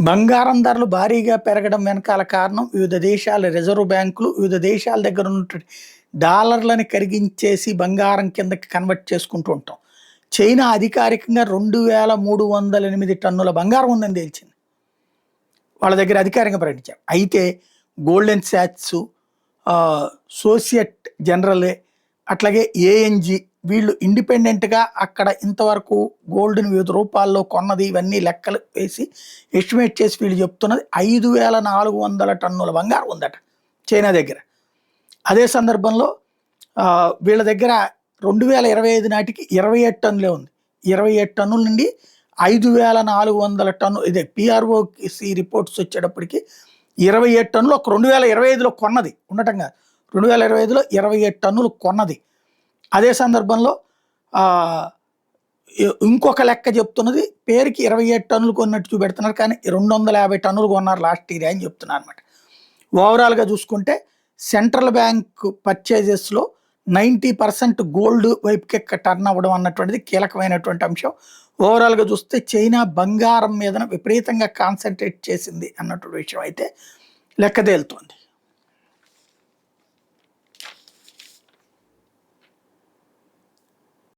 బంగారం ధరలు భారీగా పెరగడం వెనకాల కారణం వివిధ దేశాల రిజర్వ్ బ్యాంకులు వివిధ దేశాల దగ్గర ఉన్నటువంటి డాలర్లని కరిగించేసి బంగారం కిందకి కన్వర్ట్ చేసుకుంటూ ఉంటాం. చైనా అధికారికంగా 2308 టన్నుల బంగారం ఉందని తేల్చింది. వాళ్ళ దగ్గర అధికారికంగా ప్రకటించారు. అయితే గోల్డెన్ శాట్స్, సోసియట్ జనరల్, అట్లాగే ఏఎన్జి వీళ్ళు ఇండిపెండెంట్గా అక్కడ ఇంతవరకు గోల్డ్ని వివిధ రూపాల్లో కొన్నది ఇవన్నీ లెక్కలు వేసి ఎస్టిమేట్ చేసి వీళ్ళు చెప్తున్నది 5400 టన్నుల బంగారం ఉందట చైనా దగ్గర. అదే సందర్భంలో వీళ్ళ దగ్గర 2025 నాటికి 27 టన్నులే ఉంది. 27 టన్నుల నుండి 5400 టన్ను ఇదే పిఆర్ఓసి రిపోర్ట్స్ వచ్చేటప్పటికి 27 టన్నులు ఒక 2025లో కొన్నది ఉండటం కాదు, 2025లో 27 టన్నులు కొన్నది. అదే సందర్భంలో ఇంకొక లెక్క చెప్తున్నది పేరుకి 27 టన్నులు కొన్నట్టు చూపెడుతున్నారు, కానీ 250 టన్నులు కొన్నారు లాస్ట్ ఇయర్ అని చెప్తున్నారు అనమాట. ఓవరాల్గా చూసుకుంటే సెంట్రల్ బ్యాంక్ పర్చేజెస్లో 90% గోల్డ్ వైపుకి టర్న్ అవ్వడం అన్నటువంటిది కీలకమైనటువంటి అంశం. ఓవరాల్గా చూస్తే చైనా బంగారం మీద విపరీతంగా కాన్సన్ట్రేట్ చేసింది అన్నటువంటి విషయం అయితే లెక్క తేలుతోంది.